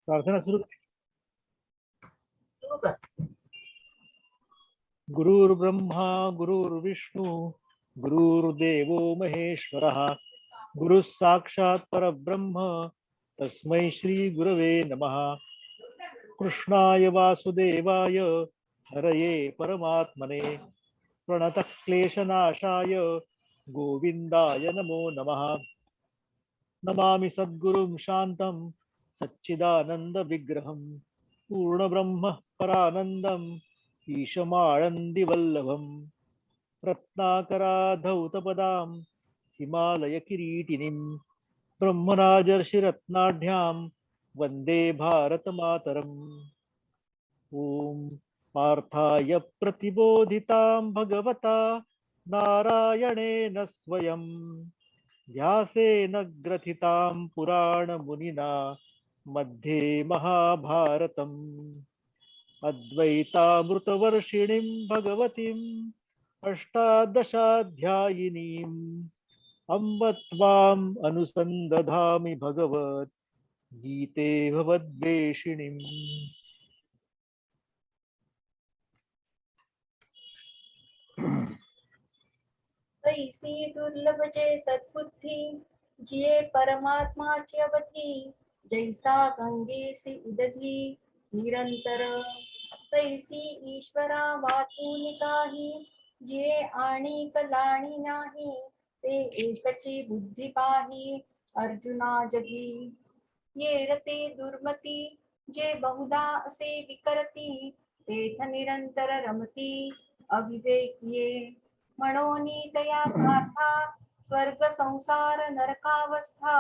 प्रार्थना सुरू. सुरू कर. गुरुर्ब्रह्मा गुरुर्विष्णू गुरुर्देवो महेश्वरः गुरुः साक्षात् परब्रह्म तस्मै श्री गुरवे नमः. कृष्णाय वासुदेवाय हरये परमात्मने प्रणतः क्लेशनाशाय गोविन्दाय नमो नमः. नमामि सद्गुरुं शान्तं सच्चिदानन्दविग्रहं पूर्णब्रह्म परानन्दम् ईशमाळन्दिवल्लभम् रत्नाकराधौतपदां हिमालयकिरीटिनीं ब्रह्मराजर्षिरत्नाढ्यां वन्दे भारतमातरम्. ॐ पार्थाय प्रतिबोधितां भगवता नारायणेन स्वयं व्यासेन ग्रथितां पुराणमुनिना मध्ये महाभारतम् अद्वैतामृतवर्षिणीं भगवतीम् अष्टादशाध्यायिनीम् अम्ब त्वाम् अनुसन्दधामि भगवत् गीते भवद्वेषिणीम्. ऐसी दुर्लभ जे सद्बुद्धी जिये परमात्माची अवधी जैसा गंगेसी उदधी निरंतर तैसी ईश्वरा वाचून काही जिये आणि कलाणी नाही ते एकची बुद्धी पाही अर्जुना जगी ये रते दुर्मती जे बहुधा असे विकरती तेथ निरंतर रमती अविवेकिये म्हणोनी दया पार्था स्वर्ग संसार नरकावस्था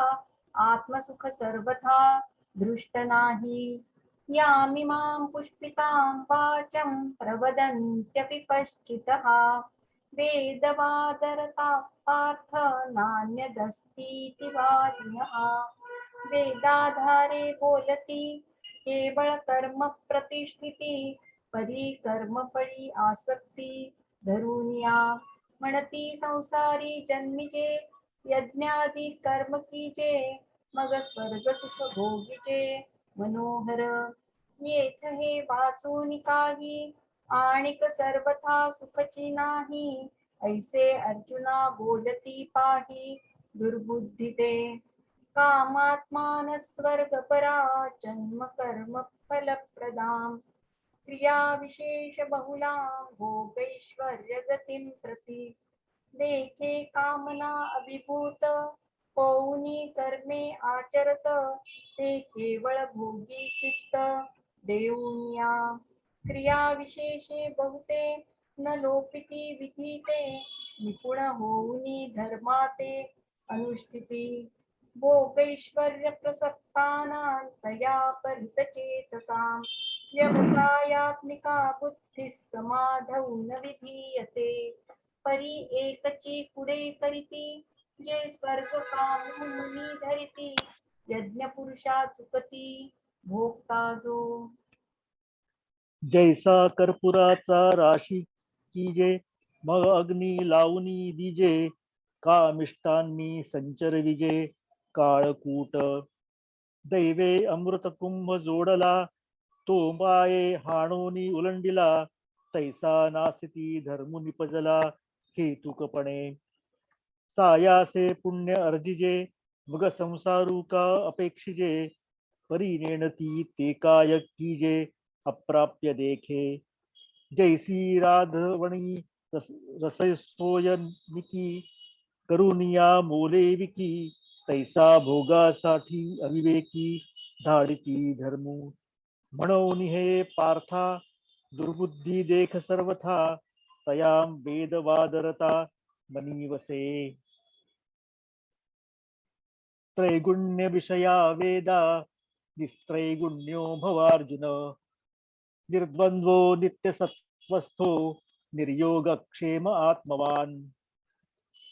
आत्मसुख सर्वथा दृष्ट नाही यामिमां पुष्पितां वाचं प्रवदन्त्यपि पश्चितः वेदवादरता पार्थ नान्यदस्तीति वादिनः वेदाधारे बोलती केवळ कर्म प्रतिष्ठिती परी कर्मफळी आसक्ती धरुनिया म्हणती संसारी जन्मिजे यज्ञादी कर्म कीजे मग स्वर्ग सुख भोगीचे मनोहर येथ हे वाचून काही आणिक सर्वथा सुखची नाही ऐसे अर्जुना बोलती पाही दुर्बुद्धी ते कामात्मान स्वर्गपरा जन्म कर्म फलप्रदां क्रिया विशेष बहुलां भोगैश्वर्य गतिं प्रति देखे कामना अभिभूत होऊनी कर्मे आचरत ते केवळ भोगी चित्त देऊनिया क्रिया विशेषे बहुते न लोपिती विधीते निपुण होऊनी धर्माते अनुष्ठिती भोगैश्वर्य प्रसक्तानां तया परितचेतसां व्यवसायात्मिका बुद्धिः समाधौ न विधीयते परी एकची पुढे करीती जे स्वर्ग पाहून मुनी धरिती यज्ञ पुरुषा चुकती भोगता जो जैसा कर्पुराचा राशी कीजे मग अग्नी लावणी दिजे कामिष्टांनी संचर विजे काळकूट दैवे अमृत कुंभ जोडला तो माये हाणोनी उलंडिला तैसा नासिती धर्मु निपजला हेतुकपणे सायासे पुण्य अर्जिजे मग संसारू का अपेक्षिजे परिनेणती ते काय कीजे अप्राप्य देखे जैसी राधवणी रससोयनिकी करुनिया मोले विकी तैसा भोगासाठी अविवेकी धाडिती धर्मू म्हणून हे पार्था दुर्बुद्धी देख सर्वथा तयाम वेदवादरता मनीवसे त्रैगुण्य विषया वेदा निस्त्रैगुण्यो भवार्जुन निर्द्वंद्वो नित्यसत्वस्थो निर्योगक्षेम आत्मवान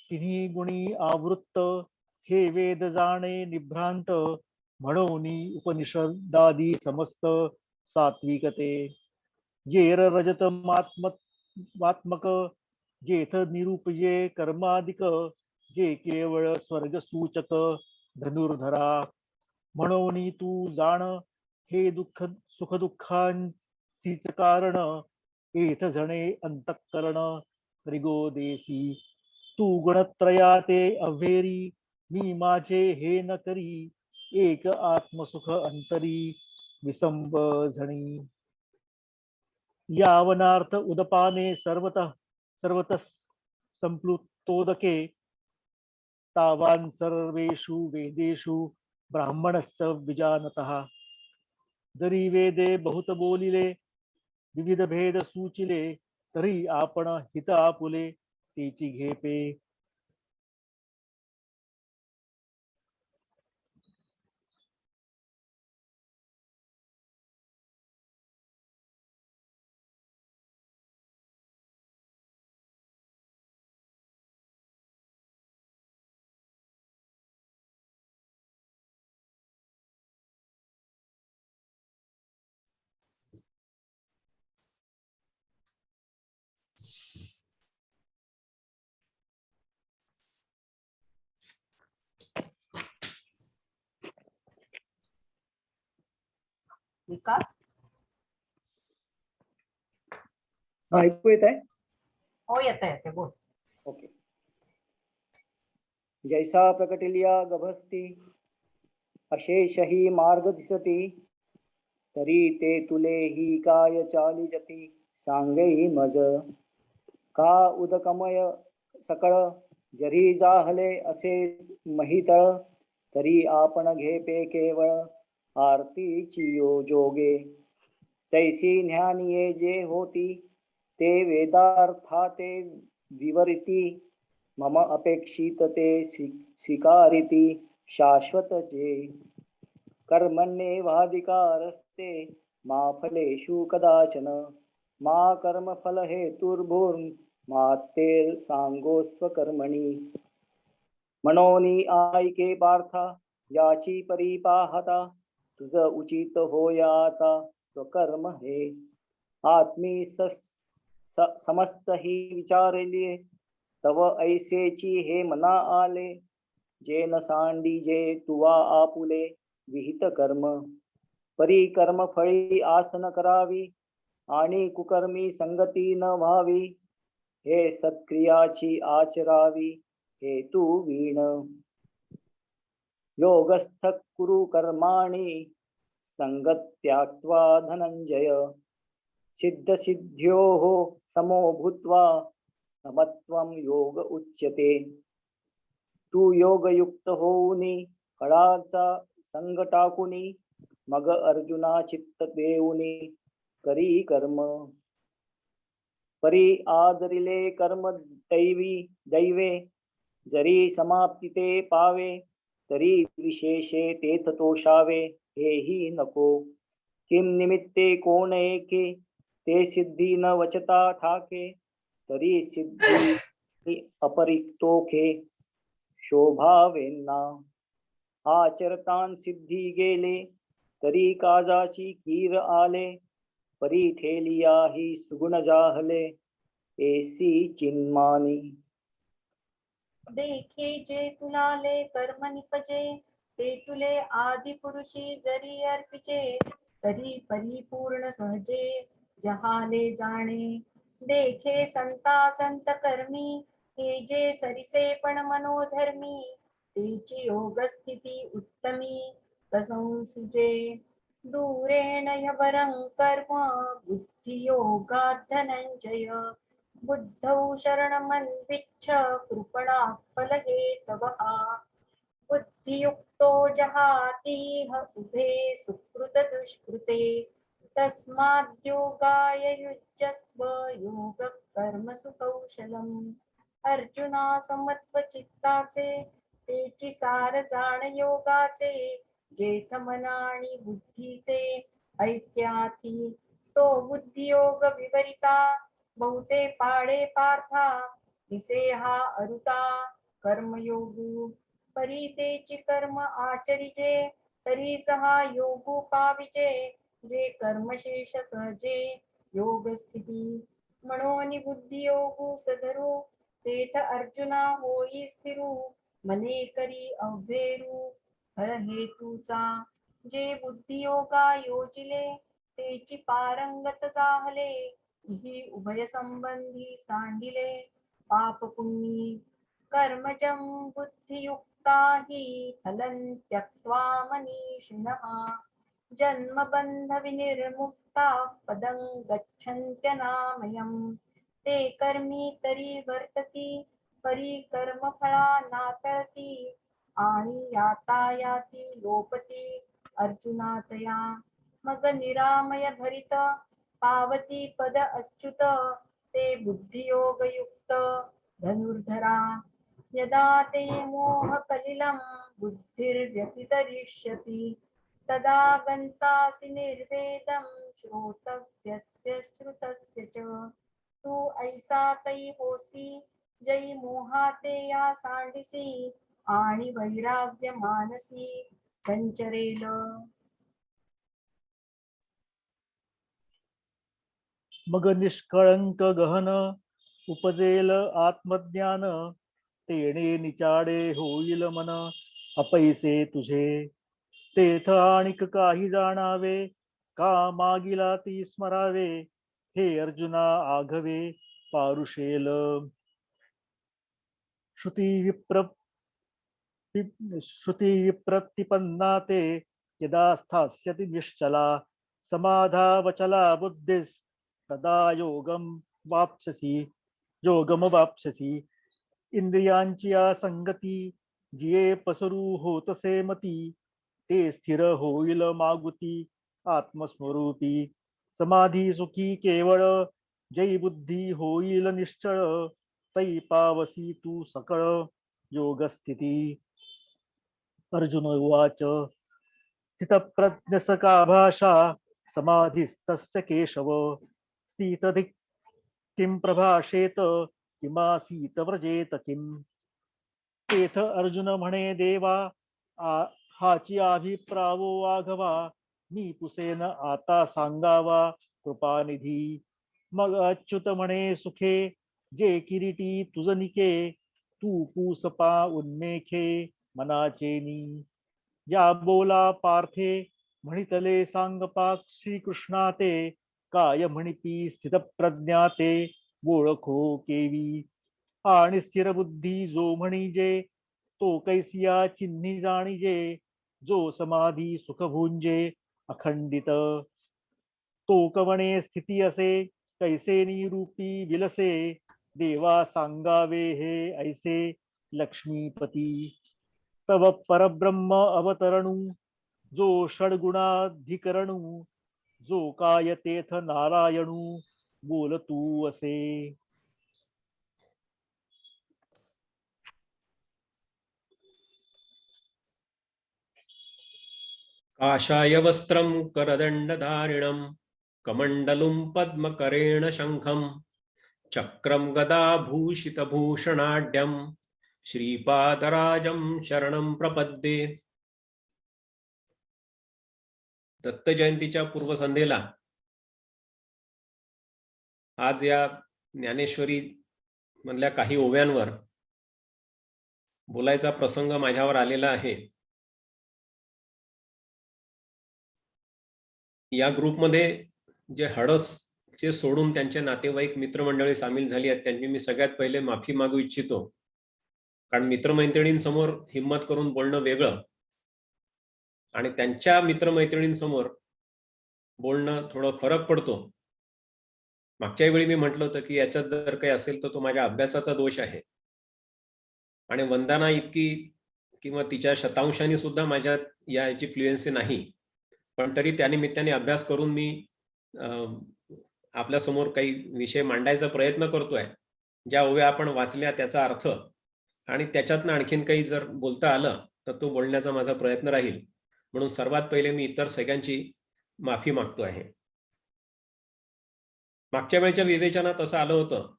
तिन्ही गुणी आवृत्त हे वेद जाणे निभ्रांत म्हणून उपनिषदादी समस्त सात्विकते येर रजतमात्मक जेथ निरूपजे कर्मादिक जे केवळ स्वर्ग सूचक धनुर्धरा म्हणून तू जाण हे दुःख सुख दुःखांचीच कारण एथ जणे अंतःकरण त्रिगोदेशी तू गुणत्रया ते अव्हेरी मी माझे हे न करी एक आत्मसुख अंतरी विसंब झणी यावनार्थ उदपाने सर्वतः संप्लुतोदके तावान सर्वेषु वेदेषु ब्राह्मणस्य विजानतः जरी वेदे बहुत बोलिले विविध भेद सूचिले तरी आपण हित आपुले तेची घेपे विकास ऐकू येत आहे? हो येते बोल. ओके. जैसा प्रकटिलिया गभस्ती अशेष ही मार्ग दिसती तरी ते तुले ही काय चाली जती सांगेही मज का उदकमय सकळ जरी जाहले असे महितळ तरी आपण घेपे केवळ आरतीची जोगे तैसी ज्ञानिये जे होती ते वेदार्था ते विवरिती मम अपेक्षित ते स्वीकारिती शाश्वत जे कर्मण्येवाधिकारस्ते मा फलेषु कदाचन मा कर्मफल हेतुर्भुर्मा ते सांगोस्व कर्मणि मनोनी आयके पार्था याची परिपाहता तुझ उचित होयाता स्वकर्म हे आत्मी समस्त ही विचारले तव ऐसेची हे मना आले जे न सांडी जे तुवा आपुले विहित कर्म परी कर्म फळी आसन करावी आणि कुकर्मी संगती न व्हावी हे सत्क्रियाची आचरावी हे तू वीण योगस्थ कुरु कर्माणि संगत त्याक्त्वा धनंजय सिद्ध सिद्ध्योः समो भूत्वा समत्वं योग उच्यते तू योगयुक्त होऊनी फळाचा संग टाकुनी मग अर्जुना चित्त देऊनी करी कर्म परी आदरिले कर्म दैवे जरी समाप्ती पावे तरी विशेषे तेथ तोषावे हेही नको किम निमित्ते कोण एके ते सिद्धी न वचता ठाके तरी सिद्धी अपरिक्तोखे शोभावेन्ना आचरतान सिद्धी गेले तरी काजाची कीर आले परी ठेलिया ही सुगुण जाहले एसी चिन्मानी देखे जे तुलाले कर्म निपजे ते तुले आदि पुरुषी जरी अर्पिचे तरी परिपूर्ण सहजे जहाले जाणे देखे संता संत कर्मी हे जे सरिसे पण मनोधर्मी तेची योग स्थिती उत्तमी प्रशंसिजे दूरेण यवरं कर्म बुद्धियोगात् धनंजय बुद्धौ शरणमन्विच्छ कृपणा फलहेतवः बुद्धियुक्तो जहातीह उभे सुकृत दुष्कृते तस्माद्योगाय युज्यस्व योग कर्मसु कौशलम् अर्जुना समत्व चित्ताचे तेची सार जाण योगाचे जेथ मनाणी बुद्धीचे ऐक्याथी तो बुद्धियोग विवरिता बहुते पाडे पार्था दिसे हा अरुता कर्मयोगू परीतेची कर्म आचरिजे तरीच हा योगू पाविजे जे कर्मशेष सहजे योग स्थिती म्हणून बुद्धियोगू सधरू तेथ अर्जुना होई स्थिरू मने करी अव्हेरू फळ हेतूचा जे बुद्धियोगा योजिले तेची पारंगत जाहले ही उभय संबंधी सांडिले पाप पुण्य कर्मजं बुद्धियुक्ता हि फलं त्यक्त्वा मनीषिणः जन्मबंध विनिर्मुक्ता पदं गच्छन्त्यनामयम् ते कर्मी तरी वर्तती परी कर्मफळा नातळती आणि यातायाती लोपती अर्जुनातया मग निरामय भरित पावती पद अच्युत ते बुद्धियोग युक्त धनुर्धरा यदा ते मोह कलिलं बुद्धिर्व्यतितरिष्यति तदा गन्तासि निर्वेदं श्रोतव्यस्य श्रुतस्य च तू ऐसा तै होसी जै मोहाते या सांडिसी आणि वैराग्य मानसी संचरेल. मग निष्कळंक गहन उपजेल आत्मज्ञान तेणे निचाडे होईल मन अपैसे तुझे तेथ आणिक काही जाणावे का मागिला ती स्मरावे हे अर्जुना आघवे पारुशेल श्रुती विप्रतिपन्ना ते यदा स्थास्यति निश्चला समाधावचला बुद्धिस् तदा योगम वाप्स्यसि इंद्रियांची या संगती जिये पसरू होतसे मती ते स्थिर होईल मागुती आत्मस्वरूपी समाधी सुखी केवळ जय बुद्धी होईल निश्चळ तै पावसी तू सकळ योगस्थिती. अर्जुन उवाच स्थितप्रज्ञसका भाषा समाधिस्तस्य केशव स्थितधिक किं प्रभाषेत किमासीत व्रजेत किम. तेथ अर्जुन म्हणे देवा हाची अभिप्रावो वाघवा मी पुसेन आता सांगावा कृपानिधी. मग अच्युत म्हणे सुखे जे किरीटी तुझनिके तू पूसपा उन्मेखे मनाचेनी. या बोला पार्थे म्हणितले सांगपाक श्रीकृष्णा ते काय म्हणिपी स्थितप्रज्ञा ते ओळखो केवी. आणि स्थिर बुद्धी जो म्हणिजे तो कैसिया चिन्ही जाणिजे जो समाधी सुख भुंजे अखंडित. तो कवणे स्थिती असे कैसे निरूपी विलसे देवा सांगावे हे ऐसे लक्ष्मीपती. तव परब्रह्म अवतरणू जो षड्गुणाधिकरणू जो काय तेथ नारायणू बोल तू असे. काषाय वस्त्रं करदण्डधारिणं कमण्डलुं पद्मकरेण शङ्खं चक्रं गदाभूषितभूषणाढ्यं श्रीपादराजं शरणं प्रपद्ये. दत्त जयंतीच्या पूर्वसंध्येला आज या ज्ञानेश्वरी मधल्या काही ओव्यांवर बोलायचा प्रसंग माझ्यावर आलेला आहे. या ग्रुपमध्ये जे हडसचे सोडून त्यांचे नातेवाईक मित्रमंडळी सामील झाली आहेत त्यांची मी सगळ्यात पहिले माफी मागू इच्छितो. कारण मित्रमैत्रिणींसमोर हिम्मत करून बोलणं वेगळं आणि त्यांच्या मित्रमैत्रिणींसमोर बोलणं थोडं फरक पडतो. मागच्या वेळी मी म्हटलं होतं की याच्यात जर काही असेल तर तो माझ्या अभ्यासाचा दोष आहे आणि वंदना इतकी किंवा तिच्या शतांशांनी सुद्धा माझ्यात याची फ्लुएन्सी नाही. पण तरी त्यानिमित्ताने अभ्यास करून मी आपल्या समोर काही विषय मांडायचा प्रयत्न करतोय. ज्या ओव्या आपण वाचल्या त्याचा अर्थ आणि त्याच्यातनं आणखीन काही जर बोलता आलं तर तो बोलण्याचा माझा प्रयत्न राहील. म्हणून सर्वात पहिले मी इतर सगळ्यांची माफी मागतो आहे. मागच्या वेळच्या विवेचनात असं आलं होतं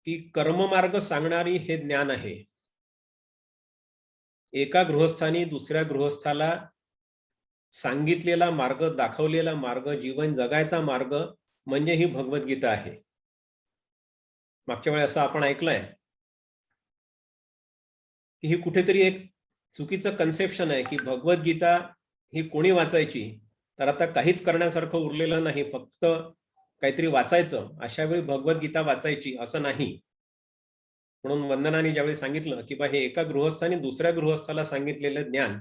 की कर्ममार्ग सांगणारी हे ज्ञान आहे. एका गृहस्थानी दुसऱ्या गृहस्थाला सांगितलेला मार्ग, दाखवलेला मार्ग, जीवन जगायचा मार्ग म्हणजे ही भगवद्गीता आहे. मागच्या वेळी असं आपण ऐकलंय की ही कुठेतरी एक चुकीचं कन्सेप्शन आहे की भगवद्गीता ही कोणी वाचायची, तर आता काहीच करण्यासारखं उरलेलं नाही, फक्त काहीतरी वाचायचं, अशा वेळी भगवद्गीता वाचायची असं नाही. म्हणून वंदनाने ज्यावेळी सांगितलं की बा हे एका गृहस्थाने दुसऱ्या गृहस्थाला सांगितलेलं ज्ञान,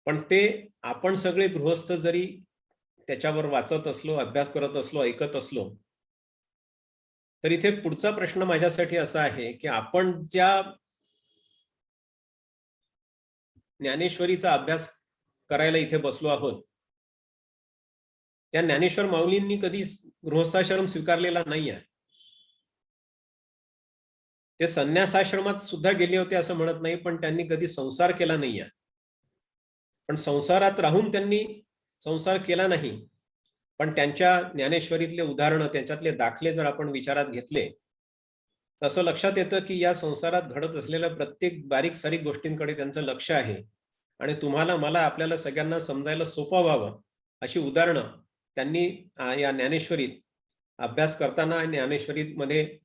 पण ते आपण सगळे गृहस्थ जरी त्याच्यावर वाचत असलो, अभ्यास करत असलो, ऐकत असलो, तर इथे पुढचा प्रश्न माझ्यासाठी असा आहे की आपण ज्या ज्ञानेश्वरीचा अभ्यास करायला इथे बसलो आहोत, त्या ज्ञानेश्वर माऊलींनी कधी गृहस्थाश्रम स्वीकारलेला नाही आहे. ते संन्यासाश्रमात सुद्धा गेले होते असं म्हणत नाही, पण त्यांनी कधी संसार केला नाही आहे. पण संसारात राहून त्यांनी संसार केला नाही, पण त्यांच्या ज्ञानेश्वरीतले उदाहरणं, त्यांच्यातले दाखले जर आपण विचारात घेतले, असं लक्षात येतं की या संसारात घडत असलेल्या प्रत्येक बारीक सारीक गोष्टींकडे त्यांचं लक्ष आहे. आणि तुम्हाला, मला, आपल्याला सगळ्यांना समजायला सोपं व्हावं अशी उदाहरणं त्यांनी या ज्ञानेश्वरीत अभ्यास करताना, ज्ञानेश्वरीमध्ये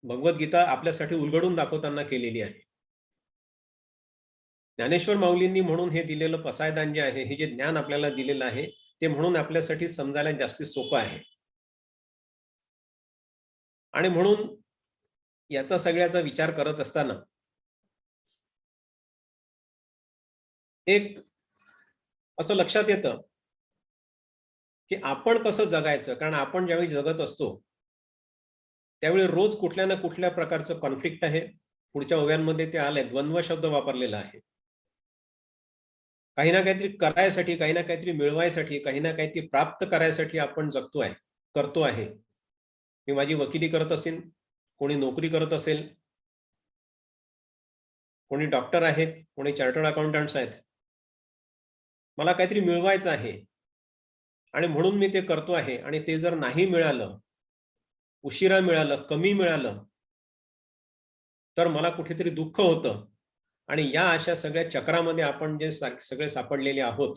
भगवद्गीता आपल्यासाठी उलगडून दाखवताना केलेली आहे. ज्ञानेश्वर माऊलींनी म्हणून हे दिलेलं पसायदान जे आहे, हे जे ज्ञान आपल्याला दिलेलं आहे, ते म्हणून आपल्यासाठी समजायला जास्ती सोपं आहे. आणि म्हणून याचा सगळ्याचा विचार करत असताना एक असं लक्षात येतं की आपण कसं जगायचं. कारण आपण ज्यावेळी जगत असतो त्यावेळी रोज कुठल्या ना कुठल्या प्रकारचं कॉन्फ्लिक्ट आहे. पुढच्या ओव्यांमध्ये ते आलंय, द्वंद्व शब्द वापरलेला आहे. काही ना काहीतरी करायसाठी, काही ना काहीतरी मिळवायसाठी, काही ना काहीतरी प्राप्त करायसाठी आपण जगतोय, करतो आहे. मी माझी वकिली करत असेल, कोणी नोकरी करत असेल, कोणी डॉक्टर आहेत, कोणी चार्टर्ड अकाउंटंट्स आहेत. मला काहीतरी मिळवायचं आहे आणि म्हणून मी ते करतो आहे. आणि ते जर नाही मिळालं, उशिरा मिळालं, कमी मिळालं, तर मला कुठेतरी दुःख होतं. आणि या अशा सगळ्या चक्रामध्ये आपण जे सगळे सापडलेले आहोत,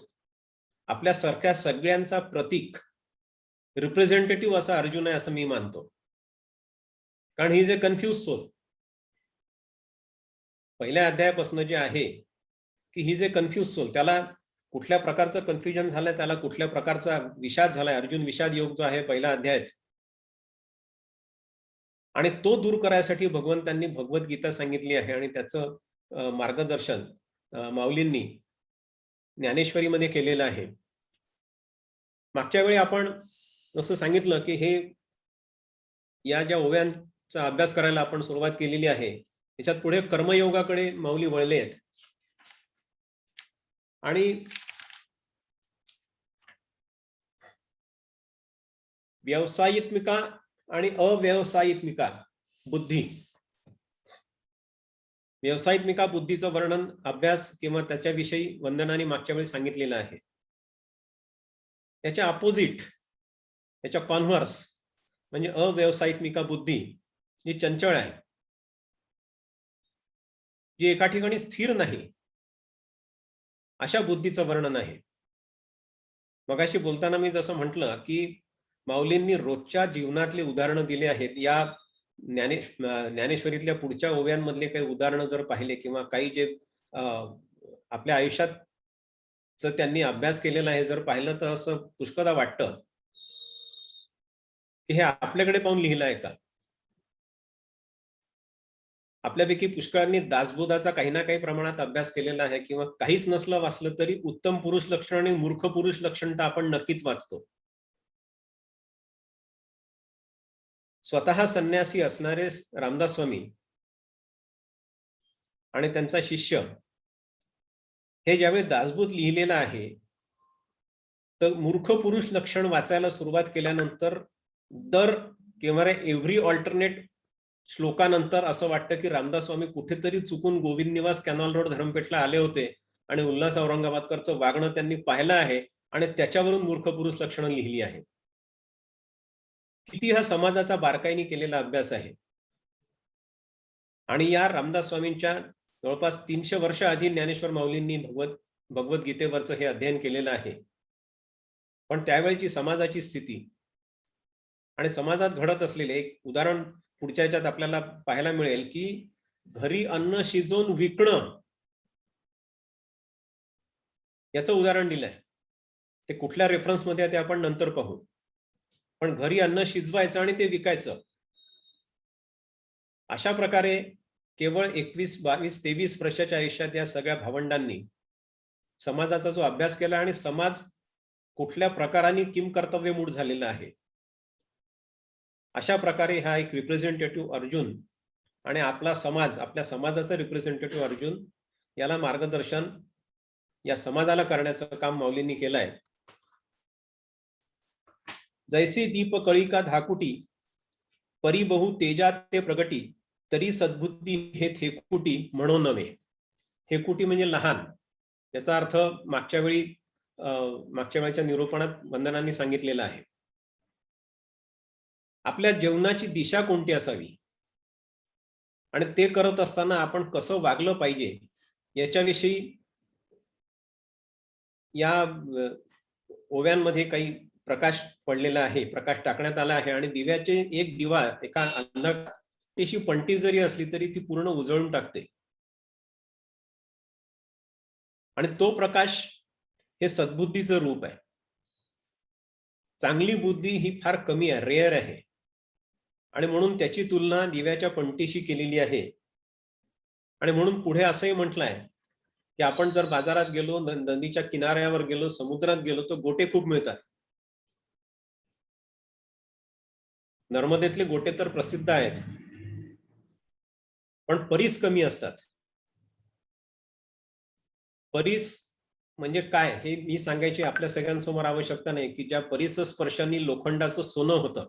आपल्यासारख्या सगळ्यांचा प्रतीक, रिप्रेझेंटेटिव्ह असा अर्जुन आहे असं मी मानतो. कारण ही जे कन्फ्यूज सोल, पहिल्या अध्यायापासून जे आहे की ही जे कन्फ्यूज सोल, त्याला कुठल्या प्रकारचं कन्फ्युजन झालंय, त्याला कुठल्या प्रकारचा विषाद झालाय, अर्जुन विषाद योग जो आहे पहिला अध्यायात, आणि तो दूर करायसाठी भगवंतांनी भगवद्गीता सांगितली आहे. आणि त्याचं मार्गदर्शन माऊलींनी ज्ञानेश्वरीमध्ये केलेलं आहे. मागच्या वेळी आपण जसं सांगितलं की हे या ज्या ओव्यांचा अभ्यास करायला आपण सुरुवात केलेली आहे, त्याच्यात पुढे कर्मयोगाकडे माऊली वळले आहेत. आणि व्यावसायित्मिका आणि अव्यवसायित्मिका बुद्धी, व्यावसायित्मिका बुद्धीचं वर्णन, अभ्यास किंवा त्याच्याविषयी वंदनाने मागच्या वेळी सांगितलेलं आहे. त्याच्या अपोजिट, त्याच्या कॉन्व्हर्स म्हणजे अव्यवसायित्मिका बुद्धी, जी चंचळ आहे, जी एका ठिकाणी स्थिर नाही, अशा बुद्धीचं वर्णन आहे. मगाशी बोलताना मी जसं म्हटलं की माऊलींनी रोजच्या जीवनातले उदाहरणं दिले आहेत. या ज्ञानेश्वरीतल्या पुढच्या ओव्यांमधले काही उदाहरणं जर पाहिले किंवा काही जे आपल्या आयुष्यात त्यांनी अभ्यास केलेला आहे जर पाहिलं, तर असं पुष्कळदा वाटतं की हे आपल्याकडे पाहून लिहिलं आहे का. आपल्यापैकी पुष्कळांनी दासबोधाचा काही ना काही प्रमाणात अभ्यास केलेला आहे, किंवा काहीच नसलं वाचलं तरी उत्तम पुरुष लक्षण आणि मूर्ख पुरुष लक्षण तर आपण नक्कीच वाचतो. स्वतः संन्यासी असणारे रामदास स्वामी आणि त्यांचा शिष्य हे ज्यावेळी दासबोध लिहिलेला आहे, तर मूर्ख पुरुष लक्षण वाचायला सुरुवात केल्यानंतर दर किंवा एव्हरी ऑल्टरनेट श्लोकानंतर असं वाटतं की रामदास स्वामी कुठेतरी चुकून गोविंद निवास कॅनॉल रोड धरमपेठला आले होते आणि उल्हास औरंगाबादकरचं वागणं त्यांनी पाहिलं आहे आणि त्याच्यावरून मूर्ख पुरुष लक्षणं लिहिली आहेत. किती हा समाजाचा बारकाईने केलेला अभ्यास आहे. आणि या रामदास स्वामींच्या जवळपास 300 वर्ष आधी ज्ञानेश्वर माऊलींनी भगवद्गीतेवरचं हे अध्ययन केलेलं आहे. पण त्यावेळची समाजाची स्थिती आणि समाजात घडत असलेले एक उदाहरण पुढच्या ह्याच्यात आपल्याला पाहायला मिळेल की घरी अन्न शिजवून विकणं याचं उदाहरण दिलंय. ते कुठल्या रेफरन्स मध्ये आहे ते आपण नंतर पाहू. पण घरी अन्न शिजवायचं आणि ते विकायचं. अशा प्रकारे केवळ 21, 22, 23 वर्षाच्या आयुष्यात या सगळ्या भावंडांनी समाजाचा जो अभ्यास केला आणि समाज कुठल्या प्रकाराने किम कर्तव्यमूढ झालेला आहे, अशा प्रकारे हा एक रिप्रेझेंटेटिव्ह अर्जुन आणि आपला समाज, आपल्या समाजाचा रिप्रेझेंटेटिव्ह अर्जुन याला मार्गदर्शन या समाजाला करण्याचं काम माऊलींनी केलंय. जैसी दीप कळिका धाकुटी परी बहु तेजात ते प्रगटी तरी सद्बुद्धी हे थेकुटी म्हणून नव्हे. थेकुटी म्हणजे लहान. याचा अर्थ मागच्या वेळच्या निरूपणात वंदनांनी सांगितलेला आहे. आपल्या जीवनाची दिशा कोणती असावी आणि ते करत असताना आपण कसं वागलं पाहिजे याच्याविषयी या ओव्यांमध्ये काही प्रकाश पडलेला आहे, प्रकाश टाकण्यात आला आहे. आणि दिव्याचे एक दिवा एका अंधकाराची पणती जरी असली तरी ती पूर्ण उजळून टाकते. आणि तो प्रकाश हे सद्बुद्धीचं रूप आहे. चांगली बुद्धी ही फार कमी आहे, रेअर आहे. आणि म्हणून त्याची तुलना दिव्याच्या पणतीशी केलेली आहे. आणि म्हणून पुढे असंही म्हटलंय की आपण जर बाजारात गेलो, नदीच्या किनाऱ्यावर गेलो, समुद्रात गेलो तर गोटे खूप मिळतात. नर्मदेतले गोटे तर प्रसिद्ध आहेत, पण परीस कमी असतात. परीस म्हणजे काय हे मी सांगायची आपल्या सगळ्यांसमोर आवश्यकता नाही की ज्या परीस स्पर्शांनी लोखंडाचं सोनं होतं,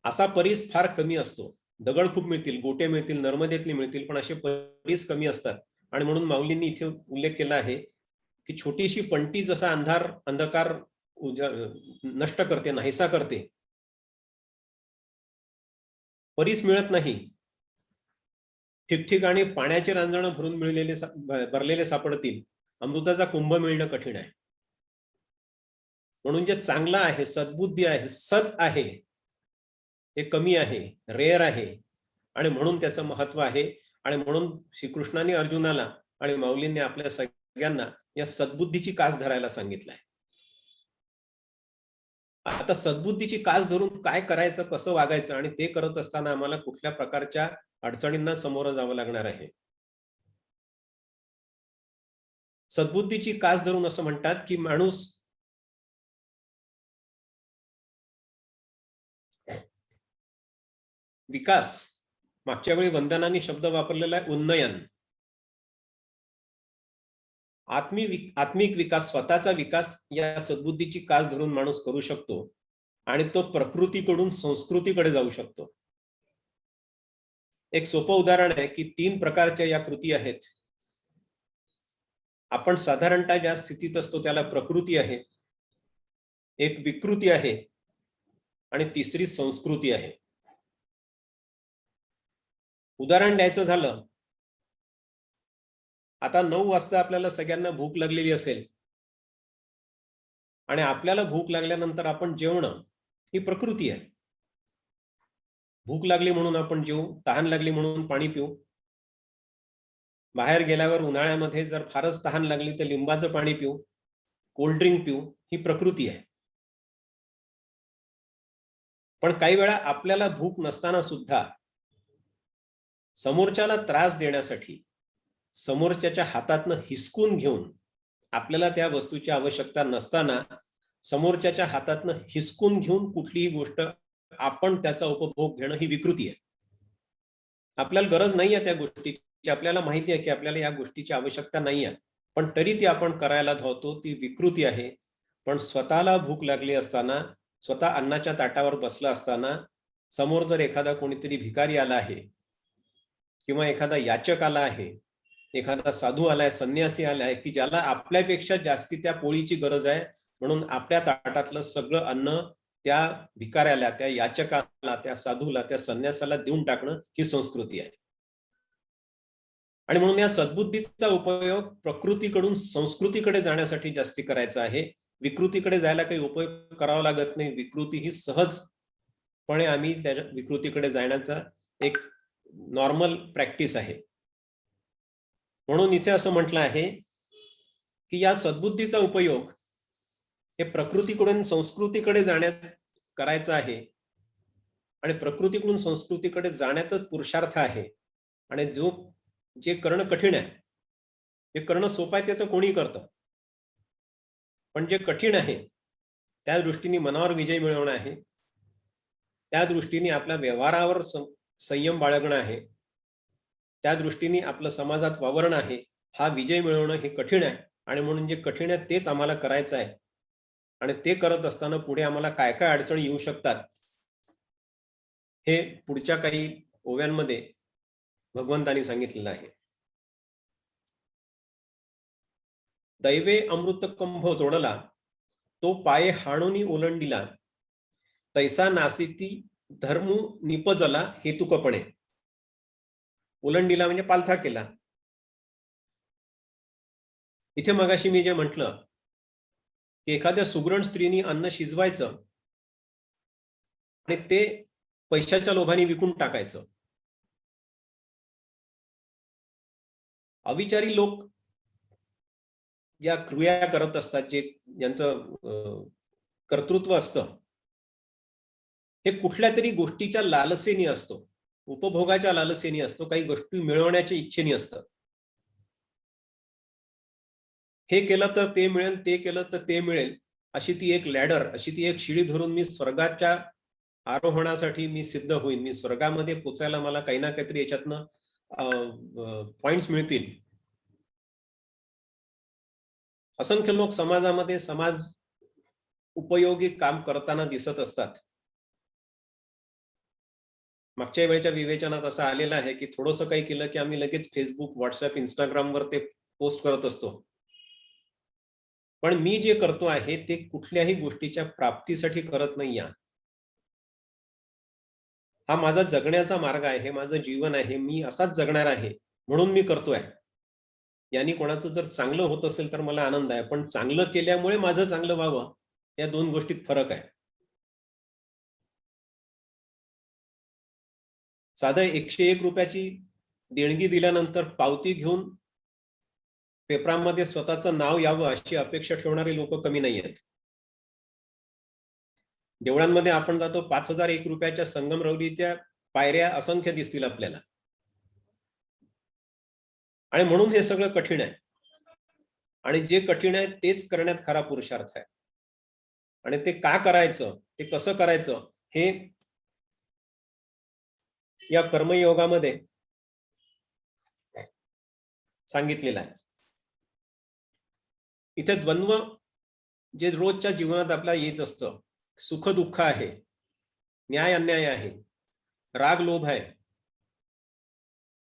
असा परीस फार कमी असतो. दगड खूप मिळतील, गोटे मिळतील, नर्मदेतले मिळतील, पण असे परीस कमी असतात. आणि म्हणून माऊलींनी इथे उल्लेख केला आहे की छोटीशी पणती जसा अंधकार नष्ट करते, नाहीसा करते, परीस मिळत नाही. ठिकठिकाणी पाण्याचे रांजण भरलेले सापडतील, अमृताचा कुंभ मिळणं कठीण आहे. म्हणून जे चांगलं आहे, सद्बुद्धी आहे, सत आहे, ते कमी आहे, रेअर आहे. आणि म्हणून त्याचं महत्व आहे. आणि म्हणून श्रीकृष्णाने अर्जुनाला आणि माऊलींनी आपल्या सगळ्यांना या सद्बुद्धीची कास धरायला सांगितलंय. आता सद्बुद्धीची कास धरून काय करायचं, कसं वागायचं, आणि ते करत असताना आम्हाला कुठल्या प्रकारच्या अडचणींना समोरं जावं लागणार आहे. सद्बुद्धीची कास धरून असं म्हणतात की माणूस विकास, मागच्या वेळी वंदनाने शब्द वापरलेला आहे उन्नयन, आत्मिक विकास, स्वतःचा विकास या सद्बुद्धीची कास धरून माणूस करू शकतो. आणि तो प्रकृतीकडून संस्कृतीकडे जाऊ शकतो. एक सोपं उदाहरण आहे की 3 प्रकारच्या या कृती आहेत. आपण साधारणतः ज्या स्थितीत असतो त्याला प्रकृती आहे, एक विकृती आहे, आणि तिसरी संस्कृती आहे. उदाहरण द्यायचं झालं, आता 9 वाजता आपल्याला सगळ्यांना भूक लागलेली असेल आणि आपल्याला भूक लागल्यानंतर आपण जेवणं ही प्रकृती आहे. भूक लागली म्हणून आपण जेवू, तहान लागली म्हणून पाणी पिऊ. बाहेर गेल्यावर उन्हाळ्यामध्ये जर फारच तहान लागली तर लिंबाचं पाणी पिऊ, कोल्ड ड्रिंक पिऊ, ही प्रकृती आहे. पण काही वेळा आपल्याला भूक नसताना सुद्धा समोरच्याला त्रास देण्यासाठी समोरच्याच्या हातातनं हिसकून घेऊन, आपल्याला त्या वस्तूची आवश्यकता नसताना समोरच्याच्या हातातनं हिसकून घेऊन कुठलीही गोष्ट आपण त्याचा उपभोग घेणं ही विकृती आहे. आपल्याला गरज नाहीये त्या गोष्टीची, आपल्याला माहिती आहे की आपल्याला या गोष्टीची आवश्यकता नाहीये, पण तरी ती आपण करायला धावतो, ती विकृती आहे. पण स्वतःला भूक लागली असताना, स्वतः अन्नाच्या ताटावर बसला असताना समोर जर एखादा कोणीतरी भिकारी आला आहे किंवा एखादा याचक आला आहे, एखादा साधू आलाय, संन्यासी आलाय की ज्याला आपल्यापेक्षा जास्ती त्या पोळीची गरज आहे, म्हणून आपल्या ताटातलं सगळं अन्न त्या भिकाऱ्याला, त्या याचकाला, त्या साधूला, त्या संन्यासाला देऊन टाकणं ही संस्कृती आहे. आणि म्हणून या सद्बुद्धीचा उपयोग प्रकृतीकडून संस्कृतीकडे जाण्यासाठी जास्ती करायचा आहे. विकृतीकडे जायला काही उपयोग करावा लागत नाही. विकृती ही सहज पण आम्ही त्या विकृतीकडे जाण्याचा एक नॉर्मल प्रॅक्टिस आहे. म्हणून इथे असं म्हटलं आहे की या सद्बुद्धीचा उपयोग हे प्रकृतीकडून संस्कृतीकडे जाण्यात करायचा आहे आणि प्रकृतीकडून संस्कृतीकडे जाण्यातच पुरुषार्थ आहे. आणि जे करणं कठीण आहे ते करणं सोपं आहे ते तर कोणी करतं, पण जे कठीण आहे त्या दृष्टीने मनावर विजय मिळवणं आहे, त्या दृष्टीने आपल्या व्यवहारावर संयम बाळगणं आहे, त्या दृष्टीने आपलं समाजात वावरणं आहे. हा विजय मिळवणं हे कठीण आहे आणि म्हणून जे कठीण आहे तेच आम्हाला करायचं आहे. आणि ते करत असताना पुढे आम्हाला काय काय अडचणी येऊ शकतात हे पुढच्या काही ओव्यांमध्ये भगवंतांनी सांगितलेलं आहे. दैवे अमृत कंभ जोडला, तो पाये हाणुनी ओलंडिला, तैसा नासिती धर्मू निपजला हेतुकपणे. ओलंडिला म्हणजे पालथा केला. इथे मगाशी मी जे म्हटलं की एखाद्या सुगरण स्त्रीने अन्न शिजवायचं आणि ते पैशाच्या लोभाने विकून टाकायचं. अविचारी लोक ज्या क्रिया करत असतात, ज्यांचं कर्तृत्व असतं, हे कुठल्या तरी गोष्टीच्या लालसेने असतो, उपभोगाच्या लालसेने असतो, काही गोष्टी मिळवण्याच्या इच्छेने असतं. हे केलं तर ते मिळेल, ते केलं तर ते मिळेल, अशी ती एक लॅडर, अशी ती एक शिडी धरून मी स्वर्गाच्या आरोहणासाठी मी सिद्ध होईन, मी स्वर्गामध्ये पोचायला मला काही ना काहीतरी याच्यातनं पॉइंट्स मिळतील. असंख्य लोक समाजामध्ये समाज उपयोगी काम करताना दिसत असतात. मागच्या वेळेच्या विवेचनात असं आलेलं आहे की थोडंसं काही केलं की आम्ही लगेच फेसबुक, व्हॉट्सअप, इंस्टाग्रामवर ते पोस्ट करत असतो. पण मी जे करतो आहे ते कुठल्याही गोष्टीच्या प्राप्तीसाठी करत नाही. हा माझा जगण्याचा मार्ग आहे, हे माझं जीवन आहे, मी असाच जगणार आहे म्हणून मी करतोय. यांनी कोणाचं जर चांगलं होत असेल तर मला आनंद आहे, पण चांगलं केल्यामुळे माझं चांगलं व्हावं या दोन गोष्टीत फरक आहे. साधं 101 रुपयाची देणगी दिल्यानंतर पावती घेऊन पेपरामध्ये स्वतःचं नाव यावं अशी अपेक्षा ठेवणारे लोक कमी नाही आहेत. देवळांमध्ये आपण जातो, 5001 रुपयाच्या संगमरवरीच्या पायऱ्या असंख्य दिसतील आपल्याला. आणि म्हणून हे सगळं कठीण आहे. आणि जे कठीण आहे तेच करण्यात खरा पुरुषार्थ आहे. आणि ते का करायचं, ते कसं करायचं हे या कर्मयोगामध्ये सांगितलेलं आहे. इथे द्वंद्व जे रोजच्या जीवनात आपला येत असतं, सुख दुःख आहे, न्याय अन्याय आहे, राग लोभ आहे,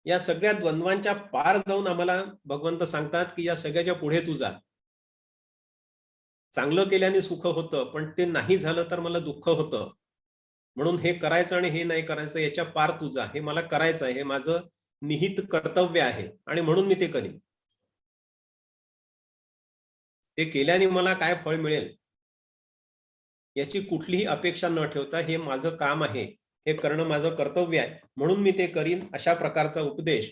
या सगळ्या द्वंद्वांच्या पार जाऊन आम्हाला भगवंत सांगतात की या सगळ्याच्या पुढे तू जा. चांगलं केल्याने सुख होतं, पण ते नाही झालं तर मला दुःख होतं. म्हणून हे करायचं आणि हे नाही करायचं याच्या पार तू जा. हे मला करायचं आहे, हे माझं निहित कर्तव्य आहे आणि म्हणून मी ते करीन. ते केल्याने मला काय फळ मिळेल याची कुठलीही अपेक्षा न ठेवता हे माझं काम आहे, हे करणं माझं कर्तव्य आहे, म्हणून मी ते करीन, अशा प्रकारचा उपदेश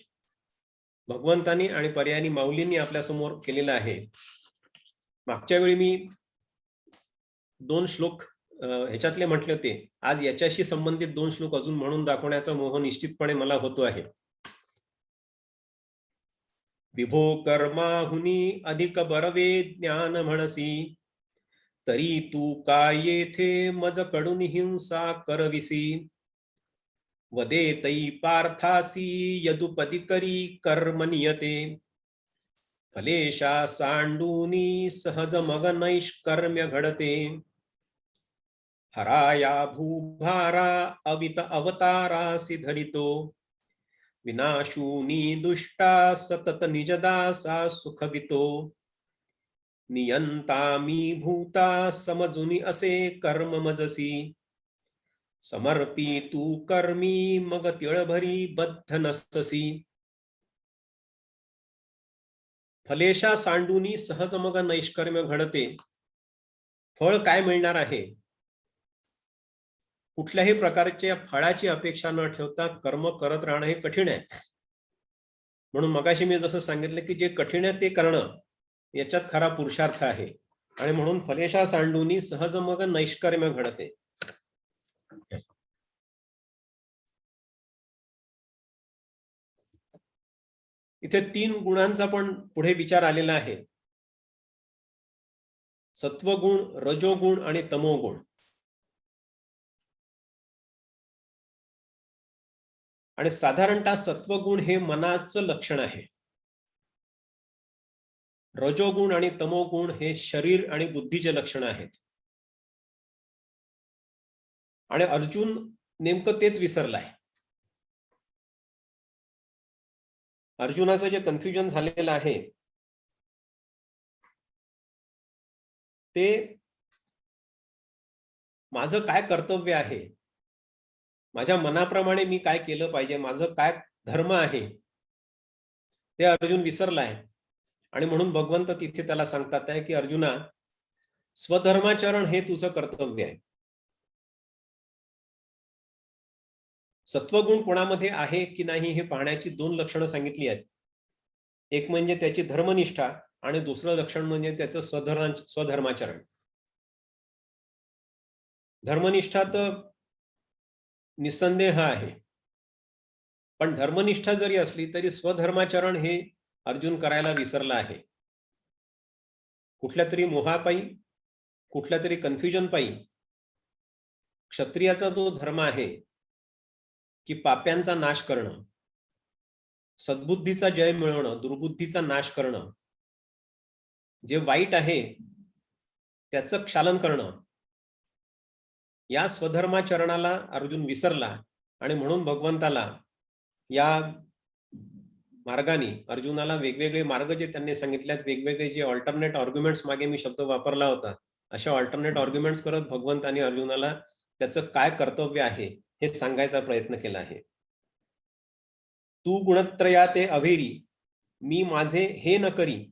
भगवंतांनी आणि पर्यायी माऊलींनी आपल्या समोर केलेला आहे. मागच्या वेळी मी 2 श्लोक ह्याच्यातले म्हटले होते. आज याच्याशी संबंधित 2 श्लोक अजून म्हणून दाखवण्याचा मोह निश्चितपणे मला होतो आहे. विभो कर्माहुनी अधिक बरवे ज्ञान म्हणसी, तरी तू काय येथे मज कडून हिंसा करविसी. वदे तै पार्थासी यदुपदी करी कर्म नियते, फलेशा सांडूनी सहज मग नैष्कर्म्य घडते. हराया भूभारा अवित अवतारासी धरितो, विनाशूनी दुष्टा सतत निजदासा सुखवितो. नियंता मी भूता समजुनी असे कर्म मजसी, समर्पी तू कर्मी मग तिळभरी बद्ध नससी. फलेशा सांडूनी सहज मग नैष्कर्म्य घडते. फळ काय मिळणार आहे, कुठल्याही प्रकारच्या फळाची अपेक्षा न ठेवता कर्म करत राहणं हे कठीण आहे. म्हणून मगाशी मी जसं सांगितलं की जे कठीण आहे ते करणं याच्यात खरा पुरुषार्थ आहे. आणि म्हणून फलेशा सांडूनी सहज मग नैष्कर्म्य घडते. इथे 3 गुणांचा पण पुढे विचार आलेला आहे. सत्वगुण, रजोगुण आणि तमोगुण. आणि साधारणतः सत्वगुण हे मनाचं लक्षण आहे. रजोगुण आणि तमोगुण हे शरीर आणि बुद्धीचे लक्षण आहेत. आणि अर्जुन नेमकं तेच विसरलाय. अर्जुनाचं जे कन्फ्युजन झालेलं आहे ते माझं काय कर्तव्य आहे, माझ्या मनाप्रमाणे मी काय केलं पाहिजे, माझं काय धर्म आहे ते अर्जुन विसरलाय. आणि म्हणून भगवंत तिथे त्याला सांगतात आहे की अर्जुना, स्वधर्माचरण हे तुझं कर्तव्य आहे. सत्वगुण कोणामध्ये आहे की नाही हे पाहण्याची 2 लक्षणं सांगितली आहेत. एक म्हणजे त्याची धर्मनिष्ठा आणि दुसरं लक्षण म्हणजे त्याचं स्वधर्माचरण. धर्मनिष्ठा तर निसंदेह आहे, पण धर्मनिष्ठा जरी असली तरी स्वधर्माचरण हे अर्जुन करायला विसरला आहे. कुठल्या तरी मोहापायी, कुठल्या तरी कन्फ्युजन पायी क्षत्रियाचा जो धर्म आहे की पाप्यांचा नाश करणं, सद्बुद्धीचा जय मिळवणं, दुर्बुद्धीचा नाश करणं, जे वाईट आहे त्याचं क्षालन करणं, या स्वधर्माचरणाला अर्जुन विसरला. आणि म्हणून भगवंताला या मार्गाने अर्जुनाला वेगवेगळे मार्ग जे त्यांनी सांगितल्यात, वेगवेगळे जे ऑल्टरनेट आर्ग्युमेंट्स, मागे मी शब्द वापरला होता, अशा ऑल्टरनेट आर्ग्युमेंट्स करत भगवंताने अर्जुनाला त्याचं काय कर्तव्य आहे हे सांगायचा प्रयत्न केला आहे. तू गुणत्रया ते अभेरी, मी माझे हे न करी,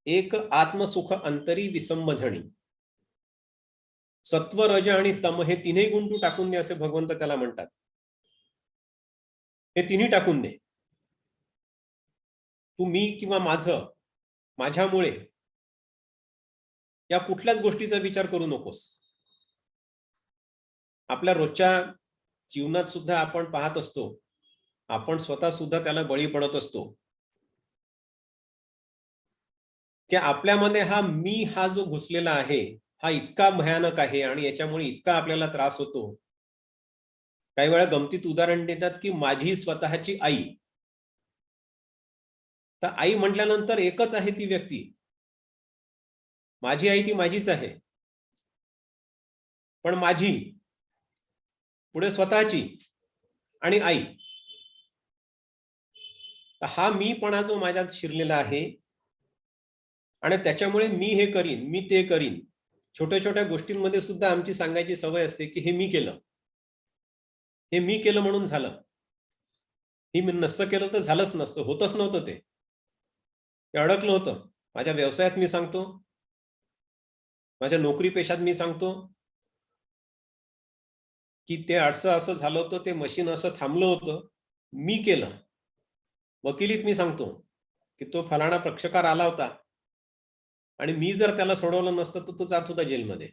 एक आत्मसुख अंतरी विसंबझणी. सत्व, रज आणि तम हे तिन्ही गुण तू टाकून दे असे भगवंत त्याला म्हणतात. हे तिन्ही टाकून दे. तू मी किंवा माझं, माझ्यामुळे या कुठल्याच गोष्टीचा विचार करू नकोस. आपल्या रोजच्या जीवनात सुद्धा आपण पाहत असतो, आपण स्वतः सुद्धा त्याला बळी पडत असतो की आपल्यामध्ये हा मी हा जो घुसलेला आहे हा इतका भयानक आहे आणि याच्यामुळे इतका आपल्याला त्रास होतो. काही वेळा गमतीत उदाहरण देतात की माझी स्वतःची आई. तर आई म्हटल्यानंतर एकच आहे ती व्यक्ती. माझी आई ती माझीच आहे, पण माझी पुढे स्वतःची आणि आई. तर हा मीपणा जो माझ्यात शिरलेला आहे आणि त्याच्यामुळे मी हे करीन, मी ते करीन. छोट्या छोट्या गोष्टींमध्ये सुद्धा आमची सांगायची सवय असते की हे मी केलं, हे मी केलं म्हणून झालं. हे मी नसतं केलं तर झालंच नसतं, होतच नव्हतं, ते अडकलं होतं. माझ्या व्यवसायात मी सांगतो, माझ्या नोकरी पेशात मी सांगतो की ते असं झालं होतं, ते मशीन असं थांबलं होतं, मी केलं. वकिलीत मी सांगतो की तो फलाना पक्षकार आला होता आणि मी जर त्याला सोडवलं नसतं तर तो जात होता जेलमध्ये.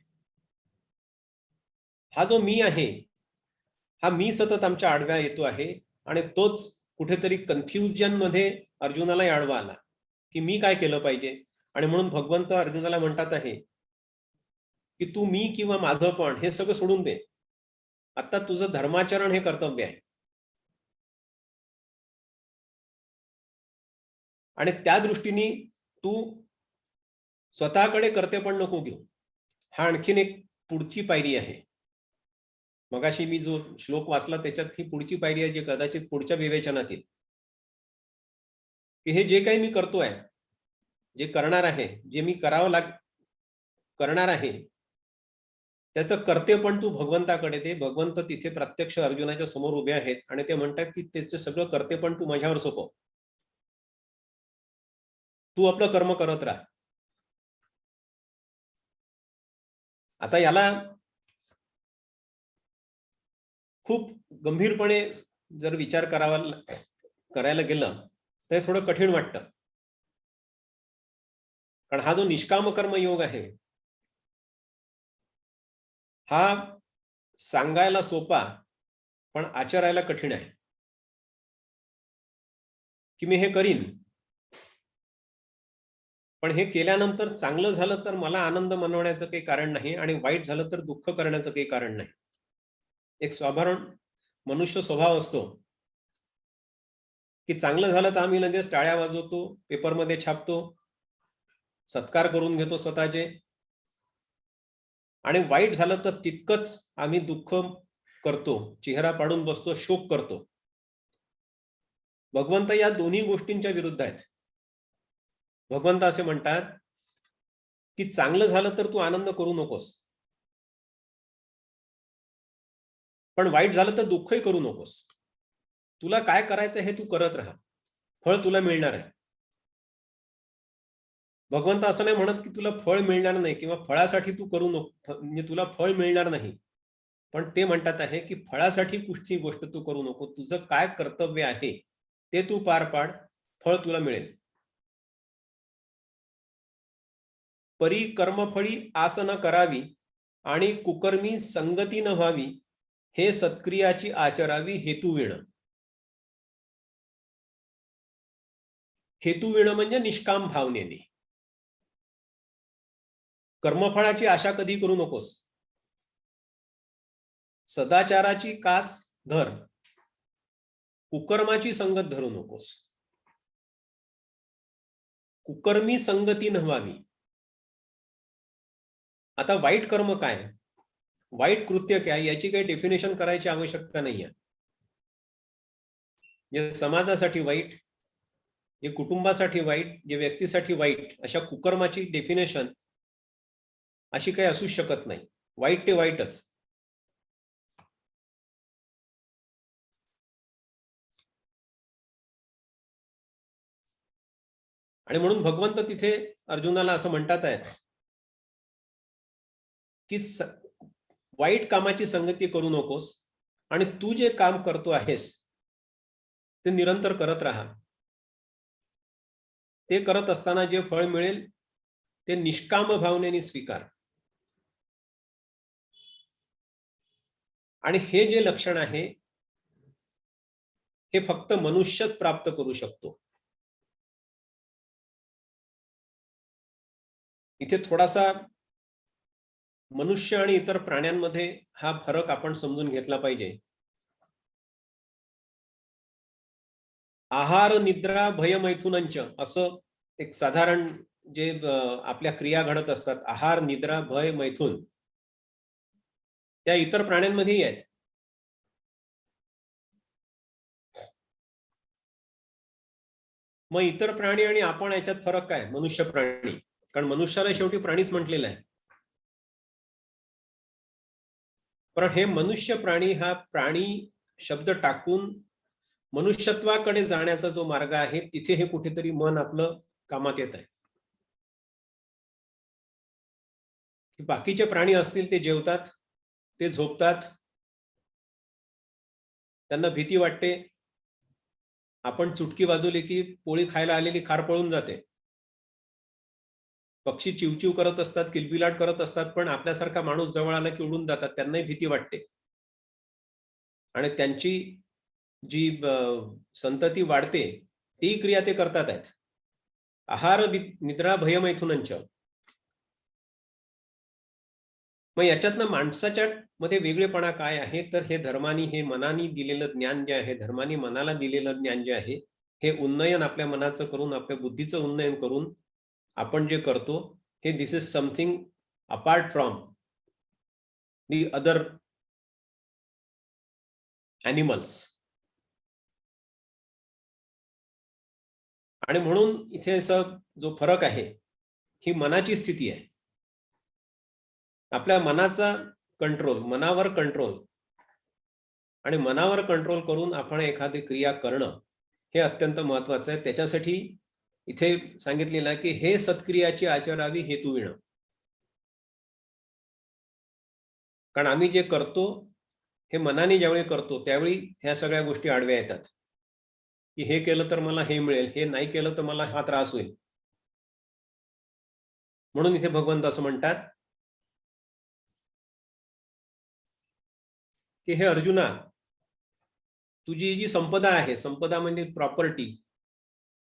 हा जो मी आहे, हा मी सतत आमच्या आडव्या येतो आहे आणि तोच कुठेतरी कन्फ्युजन मध्ये अर्जुनाला आडवा आला की मी काय केलं पाहिजे. आणि म्हणून भगवंत अर्जुनाला म्हणतात आहे की तू मी किंवा माझं पण हे सगळं सोडून दे. आता तुझं धर्माचरण हे कर्तव्य आहे आणि त्या दृष्टीने तू स्वतःकडे करते पण नको घेऊ. हा आणखीन एक पुढची पायरी आहे. मगाशी मी जो श्लोक वाचला त्याच्यात ही पुढची पायरी आहे, जी कदाचित पुढच्या विवेचनात येईल की हे जे काही मी करतोय, जे करणार आहे, जे मी करणार आहे, त्याचं करते पण तू भगवंताकडे दे. भगवंत तिथे प्रत्यक्ष अर्जुनाच्या समोर उभे आहेत आणि ते म्हणतात की त्याचं सगळं करते पण तू माझ्यावर सोपव. तू आपलं कर्म करत राहा. आता याला खूप गंभीरपणे जर विचार करायला गेलं तर हे थोडं कठीण वाटतं. कारण हा जो निष्काम कर्म योग आहे हा सांगायला सोपा पण आचरायला कठीण आहे. की मी हे करीन, पण हे केल्यानंतर चांगलं झालं तर मला आनंद मनवण्याचं काही कारण नाही आणि वाईट झालं तर दुःख करण्याचं काही कारण नाही. एक साधारण मनुष्य स्वभाव असतो की चांगलं झालं तर आम्ही लगेच टाळ्या वाजवतो, पेपरमध्ये छापतो, सत्कार करून घेतो स्वतःचे, आणि वाईट झालं तर तितकंच आम्ही दुःख करतो, चेहरा पाडून बसतो, शोक करतो. भगवंत या दोन्ही गोष्टींच्या विरुद्ध आहेत. भगवंत असे म्हणतात की चांगलं झालं तर तू आनंद करू नकोस, पण वाईट झालं तर दुःखही करू नकोस. तुला काय करायचं हे तू करत राहा, फळ तुला मिळणार आहे. भगवंत असं नाही म्हणत की तुला फळ मिळणार नाही किंवा फळासाठी तू करू नको, म्हणजे तुला फळ मिळणार नाही, पण ते म्हणतात आहे की फळासाठी कुठली गोष्ट तू करू नको, तुझं काय कर्तव्य आहे ते तू पार पाड, फळ तुला मिळेल. परी कर्मफळी आस न करावी आणि कुकर्मी संगती न व्हावी, हे सत्क्रियाची आचरावी हेतुविण. हेतुविण म्हणजे निष्काम भावनेने. कर्मफळाची आशा कधी करू नकोस. सदाचाराची कास धर, कुकर्माची संगत धरू नकोस. कुकर्मी संगती न व्हावी. आता वाईट कर्म काय, वाईट कृत्य काय, याची काही डेफिनेशन करायची आवश्यकता नाहीये. जे समाजासाठी वाईट, जे कुटुंबासाठी वाईट, जे व्यक्तीसाठी वाईट, अशा कुकर्माची डेफिनेशन अशी काही असू शकत नाही. वाईट ते वाईटच. आणि म्हणून भगवंत तिथे अर्जुनाला असं म्हणतात आहे की वाईट कामाची संगती करू नकोस आणि तू जे काम करतो आहेस ते निरंतर करत राहा. ते करत असताना जे फळ मिळेल ते निष्काम भावनेने स्वीकार. आणि हे जे लक्षण आहे हे फक्त मनुष्यच प्राप्त करू शकतो. इथे थोडासा मनुष्य आणि इतर प्राण्यांमध्ये हा फरक आपण समजून घेतला पाहिजे. आहार निद्रा भय मैथुनंच असं एक साधारण जे आपल्या क्रिया घडत असतात, आहार निद्रा भय मैथुन, त्या इतर प्राण्यांमध्येही आहेत. मग इतर प्राणी आणि आपण याच्यात फरक काय, मनुष्य प्राणी, कारण मनुष्याला शेवटी प्राणीच म्हटलेलं आहे. पण हे मनुष्य प्राणी हा प्राणी शब्द टाकून मनुष्यत्वाकडे जाण्याचा जो मार्ग आहे तिथे हे कुठेतरी मन आपलं कामात येत आहे. बाकीचे प्राणी असतील ते जेवतात, ते झोपतात, त्यांना भीती वाटते, आपण चुटकी वाजवली की पोळी खायला आलेली खार पळून जाते. पक्षी चिवचिव करत असतात, किलबिलाट करत असतात, पण आपल्यासारखा माणूस जवळ आला की उडून जातात, त्यांनाही भीती वाटते. आणि त्यांची जी संतती वाढते ती क्रिया ते करतात आहेत. आहार निद्रा भय मैथुनंच. मग याच्यातनं माणसाच्या मध्ये वेगळेपणा काय आहे, तर हे धर्मानी, हे मनानी दिलेलं ज्ञान जे आहे, धर्मानी मनाला दिलेलं ज्ञान जे आहे, हे उन्नयन आपल्या मनाचं करून, आपल्या बुद्धीचं उन्नयन करून आपण जे करतो हे this is something apart from the other animals. आणि म्हणून इथे जो फरक आहे ही मनाची स्थिती आहे. आपल्या मनाचा कंट्रोल, मनावर कंट्रोल, आणि मनावर कंट्रोल करून आपण एखादी क्रिया करणं हे अत्यंत महत्वाचं आहे. त्याच्यासाठी इथे सांगितलेलं आहे की हे सत्क्रियाची आचरावी हेतुविण. कारण आम्ही जे करतो हे मनाने ज्यावेळी करतो त्यावेळी ह्या सगळ्या गोष्टी आडव्या येतात, की हे केलं तर मला हे मिळेल, हे नाही केलं तर मला हा त्रास होईल. म्हणून इथे भगवंत असं म्हणतात की हे अर्जुना, तुझी जी संपदा आहे, संपदा म्हणजे प्रॉपर्टी,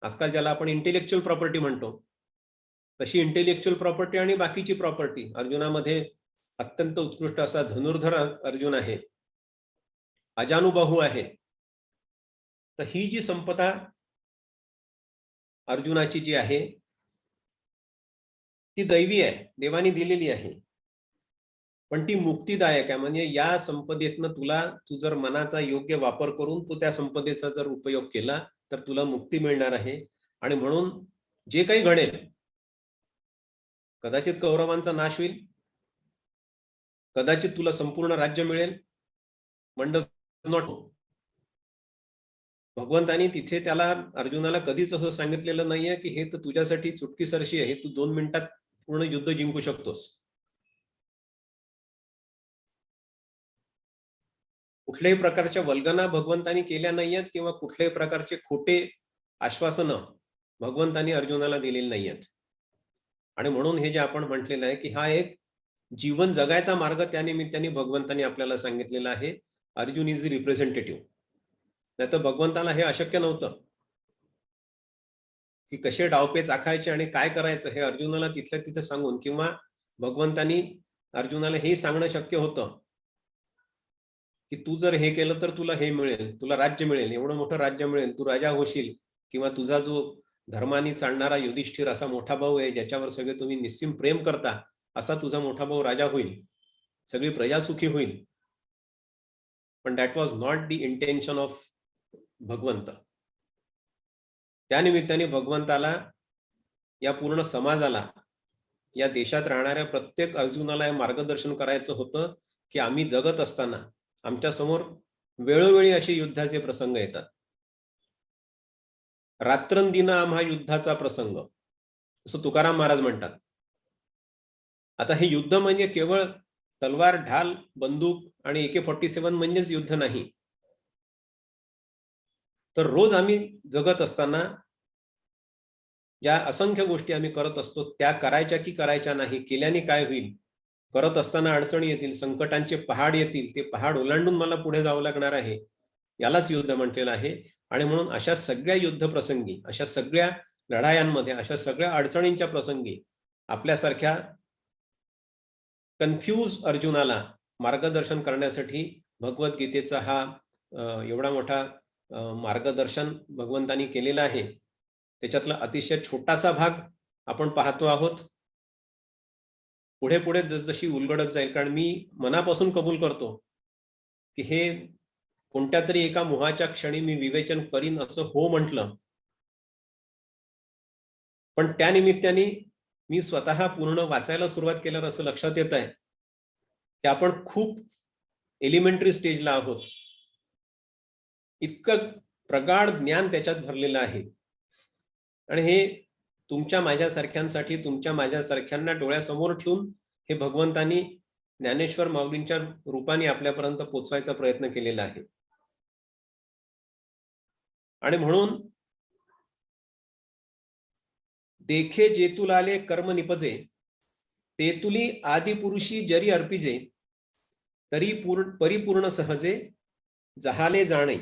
आजकाल ज्याला आपण इंटेलेक्च्युअल प्रॉपर्टी म्हणतो, तशी इंटेलेक्च्युअल प्रॉपर्टी आणि बाकीची प्रॉपर्टी, अर्जुनामध्ये अत्यंत उत्कृष्ट असा धनुर्धर अर्जुन आहे, अजानुबाहू आहे. तर ही जी संपदा अर्जुनाची जी आहे ती दैवी आहे, देवाने दिलेली आहे, पण ती मुक्तिदायक आहे. म्हणजे या संपदेतनं तू जर मनाचा योग्य वापर करून तू त्या संपदेचा जर उपयोग केला तर तुला मुक्ती मिळणार आहे. आणि म्हणून जे काही घडेल, कदाचित कौरवांचा नाश होईल, कदाचित तुला संपूर्ण राज्य मिळेल, पण नॉट. भगवंतानी तिथे त्याला, अर्जुनाला कधीच असं सांगितलेलं नाहीये की हे तर तुझ्यासाठी चुटकीसरशी आहे, तू 2 मिनिटात पूर्ण युद्ध जिंकू शकतोस. कुठल्याही प्रकारच्या वल्गना भगवंतानी केल्या नाहीयेत किंवा कुठल्याही प्रकारचे खोटे आश्वासनं भगवंतानी अर्जुनाला दिलेली नाहीयेत. आणि म्हणून हे जे आपण म्हटलेलं आहे की हा एक जीवन जगायचा मार्ग त्या निमित्ताने भगवंतानी आपल्याला सांगितलेला आहे. Arjun is representative. नाही तर भगवंताला हे अशक्य नव्हतं की कसे डावपेच आखायचे आणि काय करायचं हे अर्जुनाला तिथल्या तिथे सांगून, किंवा भगवंतानी अर्जुनाला हे सांगणं शक्य होतं की तू जर हे केलं तर तुला हे मिळेल, तुला राज्य मिळेल, एवढं मोठं राज्य मिळेल, तू राजा होशील, किंवा तुझा जो धर्माने चालणारा युधिष्ठिर असा मोठा भाऊ आहे ज्याच्यावर सगळे तुम्ही निस्सीम प्रेम करता, असा तुझा मोठा भाऊ राजा होईल, सगळी प्रजा सुखी होईल. पण that was not the intention of भगवंत. त्या निमित्ताने भगवंताला या पूर्ण समाजाला, या देशात राहणाऱ्या प्रत्येक अर्जुनाला हे मार्गदर्शन करायचं होतं की आम्ही जगत असताना आमच्या समोर वेळोवेळी असे युद्धाचे प्रसंग येतात. रात्रंदिन आम्हा युद्धाचा प्रसंग, असं तुकाराम महाराज म्हणतात. आता हे युद्ध म्हणजे केवळ तलवार, ढाल, बंदूक आणि AK-47 म्हणजेच युद्ध नाही. तर रोज आम्ही जगत असताना ज्या असंख्य गोष्टी आम्ही करत असतो त्या करायच्या की करायच्या नाही, केल्याने काय होईल, करत असताना अडचणी येतील, संकटांचे पहाड येतील, ते पहाड ओलांडून मला पुढे जावं लागणार आहे, यालाच युद्ध म्हटलेलं आहे. आणि म्हणून अशा सगळ्या युद्ध प्रसंगी, अशा सगळ्या लढायांमध्ये, अशा सगळ्या अडचणींच्या प्रसंगी आपल्यासारख्या कन्फ्यूज अर्जुनाला मार्गदर्शन करण्यासाठी भगवद्गीतेचा हा एवढा मोठा मार्गदर्शन भगवंतानी केलेला आहे. त्याच्यातला अतिशय छोटासा भाग आपण पाहतो आहोत. पुढे पुढे जसजशी उलगडत जाईल, कारण मी मनापासून कबूल करतो की हे कोणत्या तरी एका मोहाच्या क्षणी मी विवेचन करीन असं हो म्हटलं, पण त्या निमित्ताने मी स्वतः पूर्ण वाचायला सुरुवात केल्यावर असं लक्षात येत आहे की आपण खूप एलिमेंटरी स्टेजला आहोत. इतकं प्रगाढ ज्ञान त्याच्यात भरलेलं आहे. आणि हे तुमच्या माझ्यासारख्यांसाठी, तुमच्या माझ्यासारख्यांना डोळ्यासमोर ठेवून हे भगवंतानी ज्ञानेश्वर माऊलींच्या रूपाने आपल्यापर्यंत पोचवायचा प्रयत्न केलेला आहे. आणि म्हणून देखे जेतुलाले कर्म निपजे, तेतुली आदिपुरुषी जरी अर्पिजे, तरी परिपूर्ण सहजे जहाले जाणे.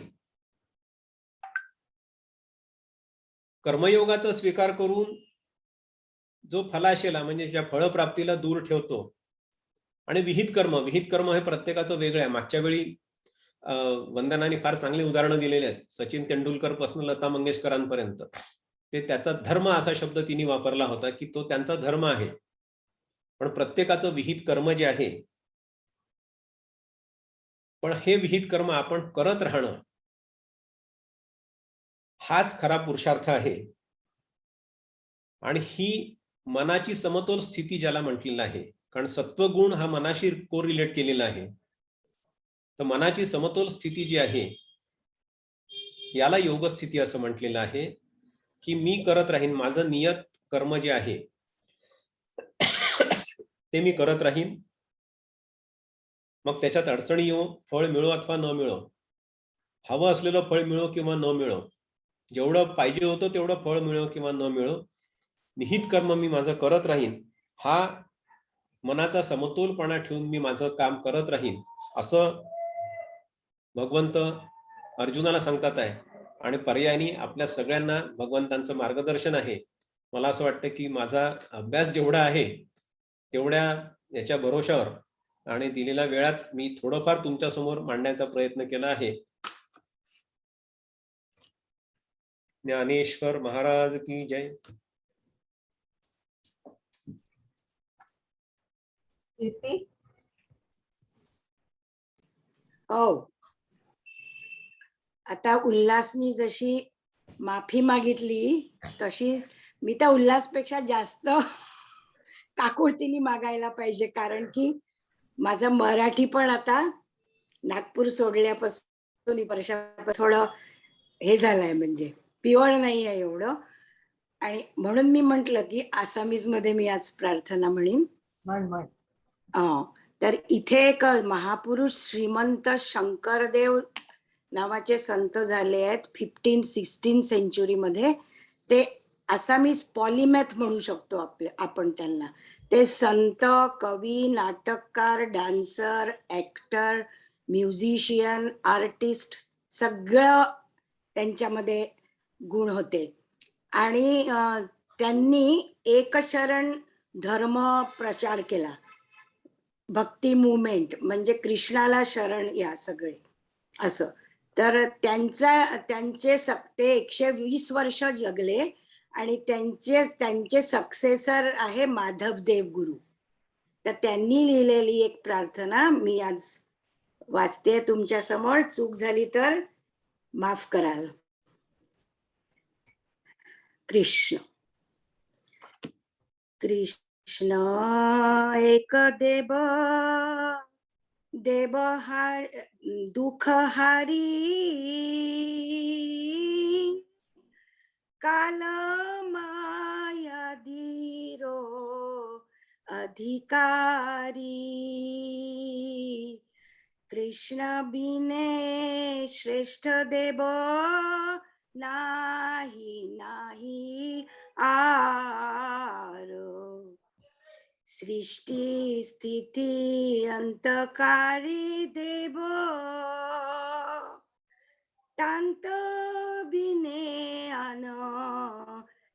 कर्मयोगाचा स्वीकार करून जो फलाशेला म्हणजे ज्या फळप्राप्तीला दूर ठेवतो, आणि विहित कर्म हे प्रत्येकाचं वेगळं आहे. मागच्या वेळी वंदनाने फार चांगली उदाहरणं दिलेली आहेत, सचिन तेंडुलकर पासून लता मंगेशकरांपर्यंत. ते त्याचा धर्म असा शब्द तिने वापरला होता की तो त्यांचा धर्म आहे. पण प्रत्येकाचं विहित कर्म जे आहे, पण हे विहित कर्म आपण करत राहणं हाच खरा पुरुषार्थ आहे. आणि ही मनाची समतोल स्थिती ज्याला म्हटलेलं आहे, कारण सत्वगुण हा मनाशी कोरिलेट केलेला आहे. तर मनाची समतोल स्थिती जी आहे याला योग स्थिती असं म्हटलेलं आहे की मी करत राहीन, माझं नियत कर्म जे आहे ते मी करत राहीन. मग त्याच्यात अडचणी येऊ, फळ मिळो अथवा न मिळो, हवं असलेलं फळ मिळो किंवा न मिळो, जेवढं पाहिजे होतं तेवढं फळ मिळो किंवा न मिळो, निहित कर्म मी माझं करत राहीन, हा मनाचा समतोलपणा ठेवून मी माझं काम करत राहीन, असं भगवंत अर्जुनाला सांगतात आहे. आणि पर्यायाने आपल्या सगळ्यांना भगवंतांचं मार्गदर्शन आहे. मला असं वाटतं की माझा अभ्यास जेवढा आहे तेवढ्या याच्या भरोशावर आणि दिलेल्या वेळात मी थोडंफार तुमच्या समोर मांडण्याचा प्रयत्न केला आहे. ज्ञानेश्वर महाराज की जय. कीर्ती. हो, आता उल्हासनी जशी माफी मागितली तशी मी त्या उल्हासपेक्षा जास्त काकुळतीने मागायला पाहिजे, कारण की माझं मराठी पण आता नागपूर सोडल्यापासून वर्षापासून थोडं हे झालंय, म्हणजे प्युअर नाही आहे एवढं. आणि म्हणून मी म्हंटल की आसामीज मध्ये मी आज प्रार्थना म्हणीन. तर इथे एक महापुरुष श्रीमंत शंकरदेव नावाचे संत झाले आहेत 15-16 सेंचुरी मध्ये. ते आसामीज पॉलिमॅथ म्हणू शकतो आपण त्यांना. ते संत, कवी, नाटककार, डान्सर, ऍक्टर, म्युझिशियन, आर्टिस्ट सगळं त्यांच्यामध्ये गुण होते. आणि त्यांनी एकशरण धर्म प्रचार केला. भक्ती मुवमेंट म्हणजे कृष्णाला शरण या सगळे असं. तर त्यांचे ते 120 वर्ष जगले आणि त्यांचे सक्सेसर आहे माधवदेव गुरु. तर त्यांनी लिहिलेली एक प्रार्थना मी आज वाचते तुमच्या समोर. चूक झाली तर माफ कराल. कृष्ण कृष्ण एक देव दुख हारी, काल माया धीरो अधिकारी. कृष्ण बिने श्रेष्ठ देव नाही नाही आरो. सृष्टि स्थिति अंतकारी देव, तांत बिने अन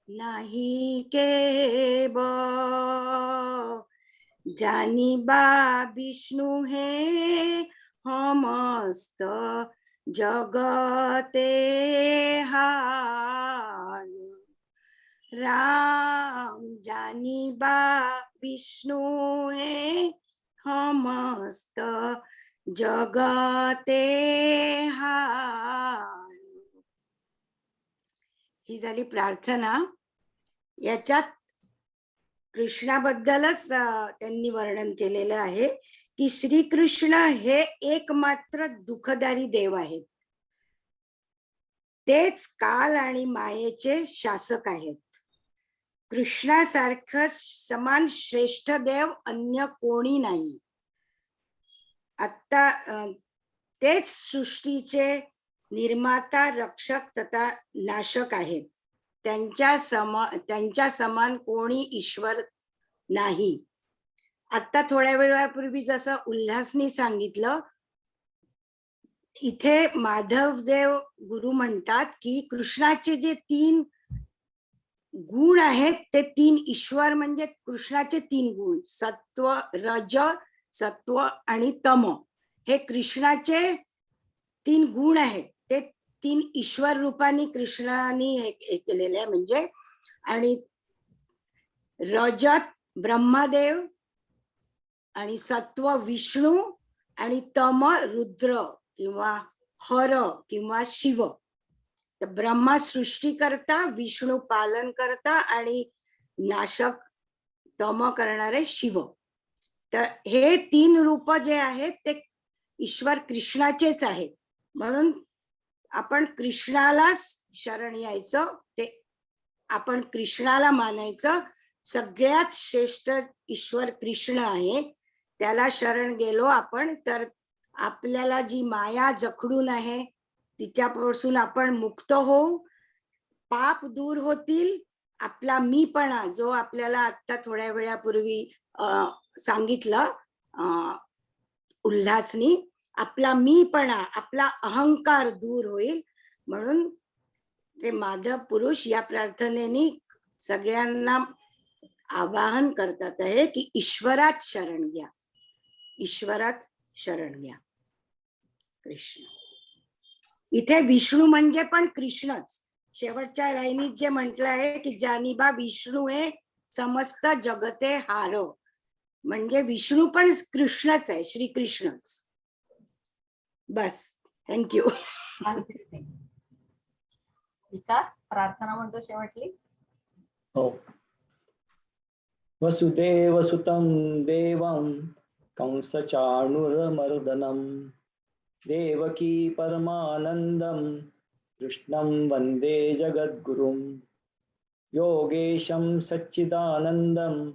नाही केब. जानी बा विष्णु है समस्त जगते हार. राम जानी बा विष्णु है समस्त जगते हार. ही झाली प्रार्थना. याच्यात कृष्णाबद्दलच त्यांनी वर्णन केलेलं आहे की श्रीकृष्ण हे एकमात्र दुःखदारी देव आहेत. तेच काल आणि मायेचे शासक आहेत. कृष्णासारखं समान श्रेष्ठ देव अन्य कोणी नाही. आता तेच सृष्टीचे निर्माता, रक्षक तथा नाशक आहेत. त्यांच्या समान कोणी ईश्वर नाही. आता थोड्या वेळापूर्वी जसं उल्हासनी सांगितलं, इथे माधवदेव गुरु म्हणतात की कृष्णाचे जे 3 गुण आहेत ते 3 ईश्वर म्हणजे कृष्णाचे 3 गुण, सत्व, रज, सत्व आणि तम. हे कृष्णाचे 3 गुण आहेत. ते 3 ईश्वर रूपाने कृष्णाने हे केलेले आहे. म्हणजे आणि रजत ब्रह्मदेव आणि सत्व विष्णू आणि तम रुद्र किंवा हर किंवा शिव. तर ब्रह्मा सृष्टी करता, विष्णू पालन करता आणि नाशक तम करणारे शिव. तर हे 3 रूप जे आहेत ते ईश्वर कृष्णाचेच आहेत. म्हणून आपण कृष्णालाच शरण यायचं. ते आपण कृष्णाला मानायचं. सगळ्यात श्रेष्ठ ईश्वर कृष्ण आहे. त्याला शरण गेलो आपण तर आपल्याला जी माया जखडून आहे तिच्यापासून आपण मुक्त होऊ, पाप दूर होतील, आपला मीपणा जो आपल्याला आता थोड्या वेळापूर्वी सांगितलं उल्हासनी, आपला मीपणा, आपला अहंकार दूर होईल. म्हणून ते माधव पुरुष या प्रार्थनेने सगळ्यांना आवाहन करतात आहे की ईश्वरात शरण घ्या, ईश्वरात शरण घ्या. कृष्ण इथे विष्णू म्हणजे पण कृष्णच. शेवटच्या लाईनीत जे म्हटलं आहे की जानिबा विष्णू आहे समस्त जगते हार, म्हणजे विष्णू पण कृष्णच आहे, श्रीकृष्णच. बस, थँक्यू. विकास प्रार्थना म्हणतो शेवटली. हो. वसुदेव सुतं देवं कंसचाणूरमर्दनं देवकी परमानन्दं कृष्णं वन्दे जगद्गुरुं योगेशं सच्चिदानन्दं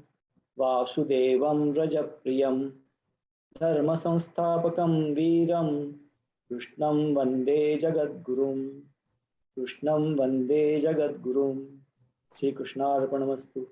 वासुदेवं व्रजप्रियं धर्मसंस्थापकं वीरं कृष्णं वन्दे जगद्गुरुं, कृष्णं वन्दे जगद्गुरुं. श्रीकृष्णार्पणमस्तु.